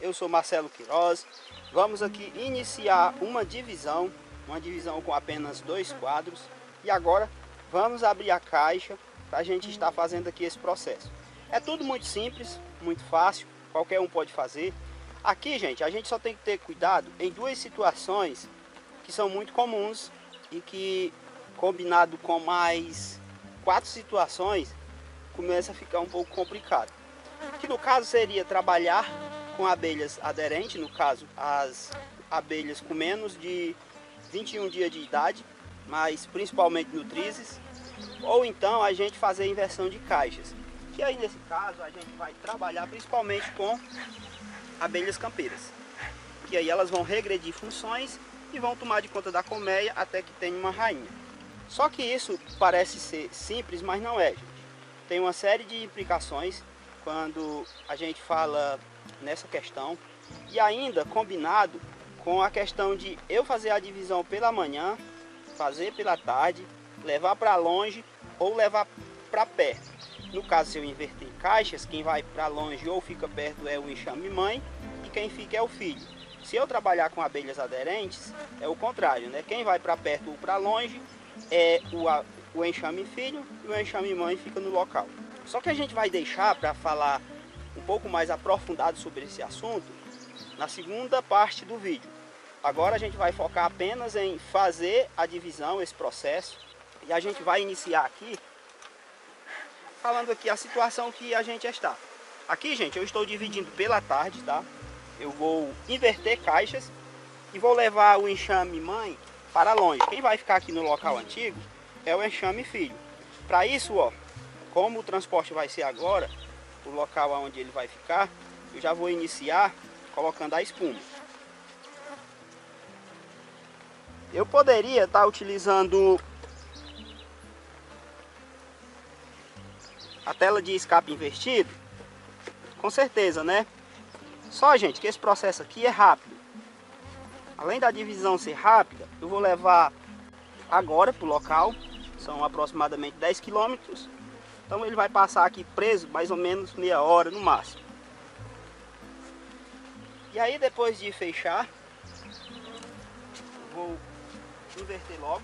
eu sou Marcelo Queiroz. Vamos aqui iniciar uma divisão com apenas 2 quadros. E agora vamos abrir a caixa para a gente estar fazendo aqui esse processo. É tudo muito simples, muito fácil, qualquer um pode fazer. Aqui, gente, a gente só tem que ter cuidado em 2 situações que são muito comuns e que, combinado com mais 4 situações, começa a ficar um pouco complicado. Que no caso seria trabalhar com abelhas aderentes, no caso as abelhas com menos de 21 dias de idade, mas principalmente nutrizes, ou então a gente fazer inversão de caixas, que aí nesse caso a gente vai trabalhar principalmente com abelhas campeiras, que aí elas vão regredir funções e vão tomar de conta da colmeia até que tenha uma rainha. Só que isso parece ser simples, mas não é, gente. Tem uma série de implicações quando a gente fala nessa questão, e ainda combinado com a questão de eu fazer a divisão pela manhã, fazer pela tarde, levar para longe ou levar para perto. No caso, se eu inverter caixas, quem vai para longe ou fica perto é o enxame mãe e quem fica é o filho. Se eu trabalhar com abelhas aderentes, é o contrário, né? Quem vai para perto ou para longe é o enxame filho e o enxame mãe fica no local. Só que a gente vai deixar para falar um pouco mais aprofundado sobre esse assunto na segunda parte do vídeo. Agora a gente vai focar apenas em fazer a divisão, esse processo, e a gente vai iniciar aqui falando aqui a situação que a gente está. Aqui, gente, eu estou dividindo pela tarde, tá? Eu vou inverter caixas e vou levar o enxame mãe para longe. Quem vai ficar aqui no local antigo é o enxame filho. Para isso, ó, como o transporte vai ser agora, o local onde ele vai ficar, eu já vou iniciar colocando a espuma. Eu poderia estar utilizando a tela de escape invertido, com certeza, né? Só, gente, que esse processo aqui é rápido. Além da divisão ser rápida, eu vou levar agora para o local, são aproximadamente 10 quilômetros. Então ele vai passar aqui preso mais ou menos meia hora no máximo. E aí depois de fechar, eu vou inverter logo.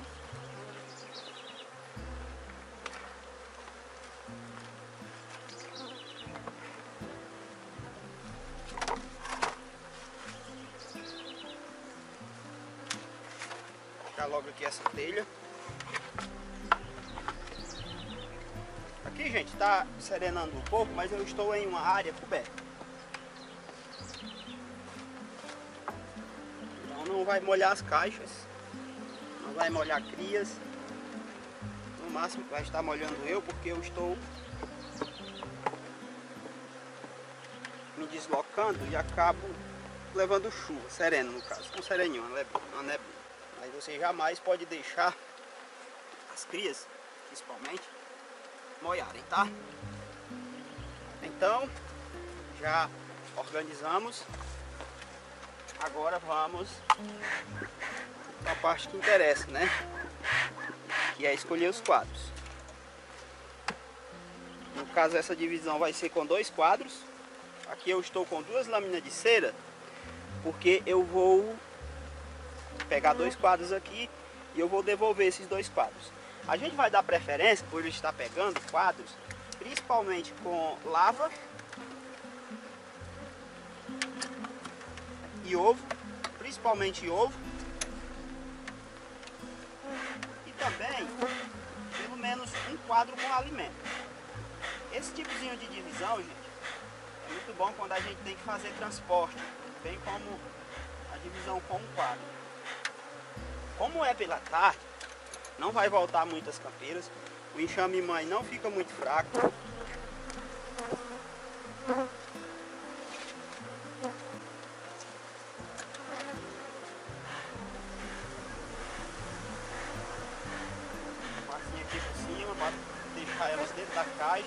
Vou logo aqui essa telha. Aqui, gente, está serenando um pouco, mas eu estou em uma área coberta. Então não vai molhar as caixas, não vai molhar crias. No máximo que vai estar molhando eu, porque eu estou me deslocando e acabo levando chuva, sereno no caso, um sereninho, uma neblina. Mas você jamais pode deixar as crias, principalmente, molharem, tá? Então, já organizamos. Agora vamos para a parte que interessa, né? Que é escolher os quadros. No caso, essa divisão vai ser com 2 quadros. Aqui eu estou com 2 lâminas de cera, porque eu vou pegar 2 quadros aqui e eu vou devolver esses 2 quadros. A gente vai dar preferência por estar pegando quadros, principalmente com lava e ovo, principalmente ovo, e também pelo menos um quadro com alimento. Esse tipozinho de divisão, gente, é muito bom quando a gente tem que fazer transporte, bem como a divisão com um quadro. Como é pela tarde, não vai voltar muitas campeiras, o enxame mãe não fica muito fraco. Passinha aqui por cima, para deixar elas dentro da caixa.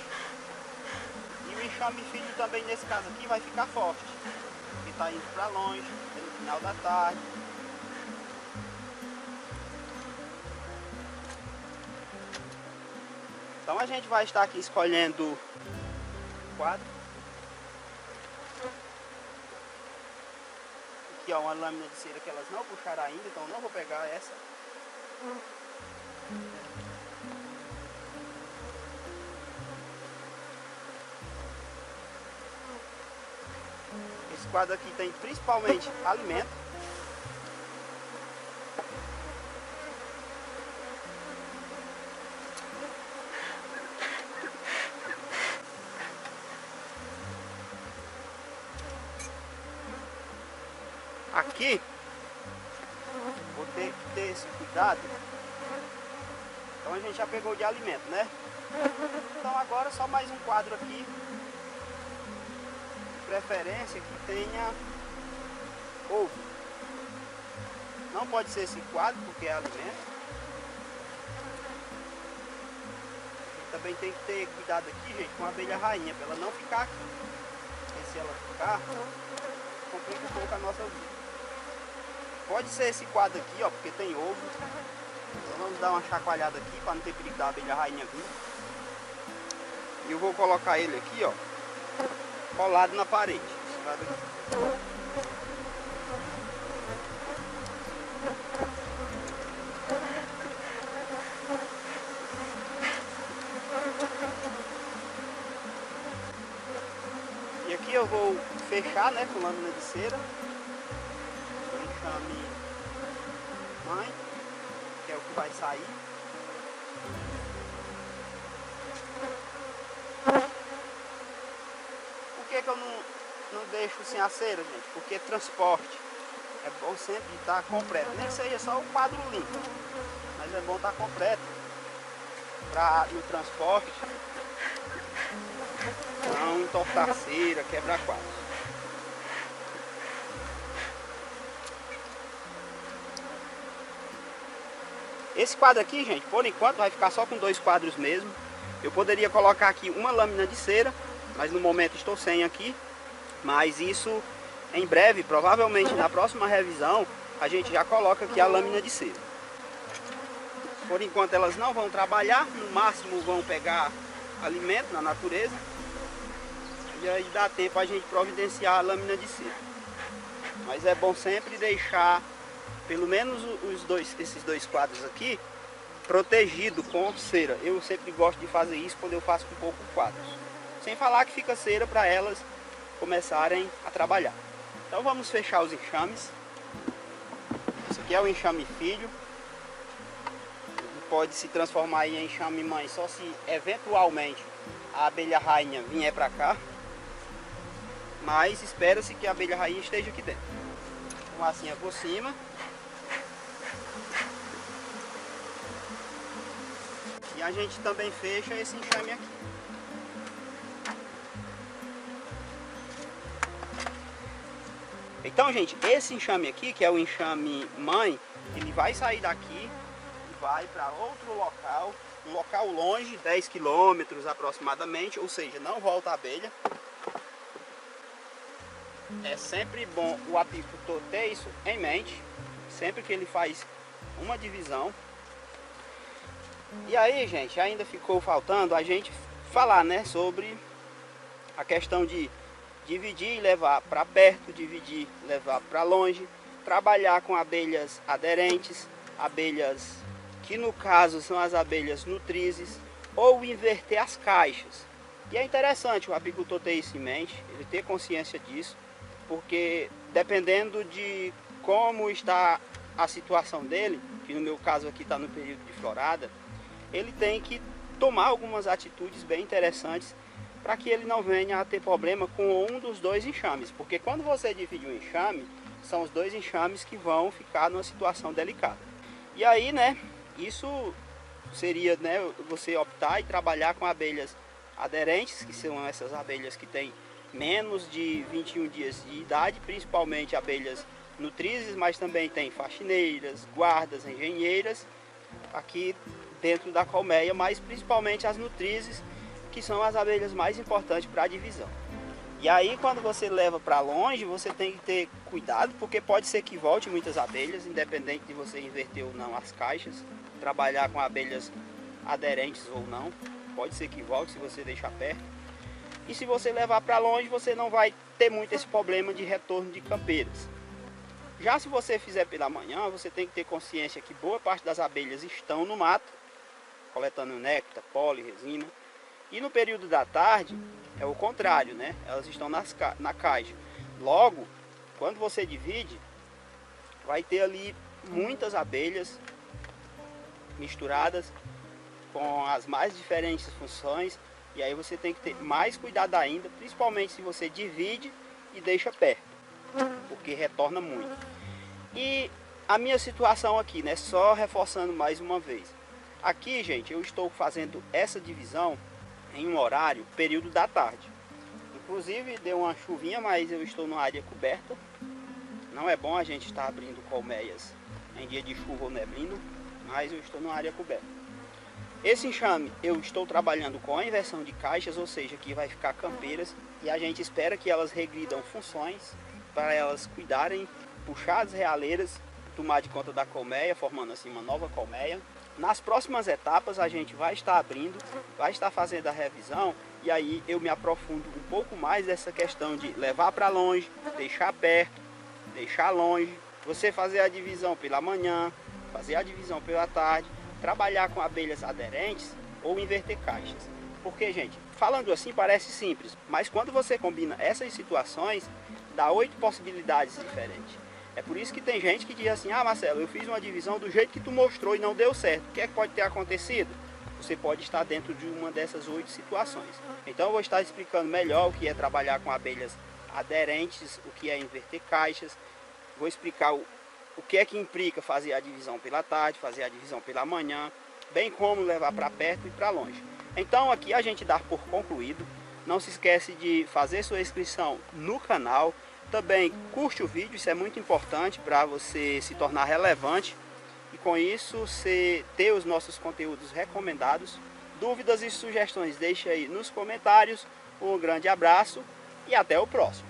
E o enxame filho também nesse caso aqui vai ficar forte, porque está indo para longe, é no final da tarde. Então a gente vai estar aqui escolhendo o quadro. aqui, ó, uma lâmina de cera que elas não puxaram ainda, então não vou pegar essa. Esse quadro aqui tem principalmente alimento. Aqui, vou ter que ter esse cuidado. Então a gente já pegou de alimento, né? Então agora só mais um quadro aqui. De preferência que tenha ovo. Não pode ser esse quadro porque é alimento. Também tem que ter cuidado aqui, gente, com a abelha rainha, para ela não ficar aqui. Porque se ela ficar, complica um pouco a nossa vida. Pode ser esse quadro aqui, ó, porque tem ovo. Então vamos dar uma chacoalhada aqui para não ter perigo da abelha rainha vir. E eu vou colocar ele aqui, ó, colado na parede. Esse quadro aqui. E aqui eu vou fechar, né, com lâmina de cera. Enxame mãe, que é o que vai sair. Por que que eu não deixo sem a cera, gente? Porque transporte é bom sempre estar completo, nem que seja só o quadro limpo, mas é bom estar completo para no transporte não entortar cera, quebrar quadros. Esse quadro aqui, gente, por enquanto vai ficar só com 2 quadros mesmo. Eu poderia colocar aqui uma lâmina de cera, mas no momento estou sem aqui. Mas isso em breve, provavelmente na próxima revisão, a gente já coloca aqui a lâmina de cera. Por enquanto elas não vão trabalhar, no máximo vão pegar alimento na natureza. E aí dá tempo a gente providenciar a lâmina de cera. Mas é bom sempre deixar pelo menos esses dois quadros aqui protegido com cera. Eu sempre gosto de fazer isso quando eu faço com poucos quadros. Sem falar que fica cera para elas começarem a trabalhar. Então vamos fechar os enxames. Esse aqui é o enxame filho. Ele pode se transformar em enxame mãe só se eventualmente a abelha rainha vier para cá. Mas espera-se que a abelha rainha esteja aqui dentro. Fumacinha por cima. E a gente também fecha esse enxame aqui. Então, gente, esse enxame aqui, que é o enxame mãe, ele vai sair daqui e vai para outro local, um local longe, 10 quilômetros aproximadamente, ou seja, não volta a abelha. É sempre bom o apicultor ter isso em mente, sempre que ele faz uma divisão. E aí, gente, ainda ficou faltando a gente falar, né, sobre a questão de dividir e levar para perto, dividir e levar para longe, trabalhar com abelhas aderentes, abelhas que no caso são as abelhas nutrizes, ou inverter as caixas. E é interessante o apicultor ter isso em mente, ele ter consciência disso, porque dependendo de como está a situação dele, que no meu caso aqui está no período de florada, ele tem que tomar algumas atitudes bem interessantes para que ele não venha a ter problema com um dos 2 enxames, porque quando você divide um enxame, são os 2 enxames que vão ficar numa situação delicada. E aí, né, isso seria, né, você optar e trabalhar com abelhas aderentes, que são essas abelhas que têm menos de 21 dias de idade, principalmente abelhas nutrizes, mas também tem faxineiras, guardas, engenheiras, aqui dentro da colmeia, mas principalmente as nutrizes, que são as abelhas mais importantes para a divisão. E aí quando você leva para longe, você tem que ter cuidado, porque pode ser que volte muitas abelhas, independente de você inverter ou não as caixas, trabalhar com abelhas aderentes ou não, pode ser que volte se você deixar perto. E se você levar para longe, você não vai ter muito esse problema de retorno de campeiras. Já se você fizer pela manhã, você tem que ter consciência que boa parte das abelhas estão no mato, coletando néctar, pólen, resina. E no período da tarde é o contrário, né? Elas estão na caixa. Logo, quando você divide, vai ter ali muitas abelhas misturadas com as mais diferentes funções. E aí você tem que ter mais cuidado ainda, principalmente se você divide e deixa perto, porque retorna muito. E a minha situação aqui, né? Só reforçando mais uma vez. Aqui, gente, eu estou fazendo essa divisão em um horário, período da tarde. Inclusive deu uma chuvinha, mas eu estou numa área coberta. Não é bom a gente estar abrindo colmeias em dia de chuva ou neblina, mas eu estou numa área coberta. Esse enxame eu estou trabalhando com a inversão de caixas, ou seja, que vai ficar campeiras, e a gente espera que elas regridam funções para elas cuidarem, puxar as realeiras, tomar de conta da colmeia, formando assim uma nova colmeia. Nas próximas etapas a gente vai estar abrindo, vai estar fazendo a revisão, e aí eu me aprofundo um pouco mais dessa questão de levar para longe, deixar perto, deixar longe, você fazer a divisão pela manhã, fazer a divisão pela tarde, trabalhar com abelhas aderentes ou inverter caixas. Porque, gente, falando assim parece simples, mas quando você combina essas situações, dá 8 possibilidades diferentes. É por isso que tem gente que diz assim: ah, Marcelo, eu fiz uma divisão do jeito que tu mostrou e não deu certo. O que é que pode ter acontecido? Você pode estar dentro de uma dessas 8 situações. Então eu vou estar explicando melhor o que é trabalhar com abelhas aderentes, o que é inverter caixas. Vou explicar o que é que implica fazer a divisão pela tarde, fazer a divisão pela manhã, bem como levar para perto e para longe. Então aqui a gente dá por concluído. Não se esquece de fazer sua inscrição no canal. Também curte o vídeo, isso é muito importante para você se tornar relevante. E com isso você ter os nossos conteúdos recomendados. Dúvidas e sugestões deixe aí nos comentários. Um grande abraço e até o próximo.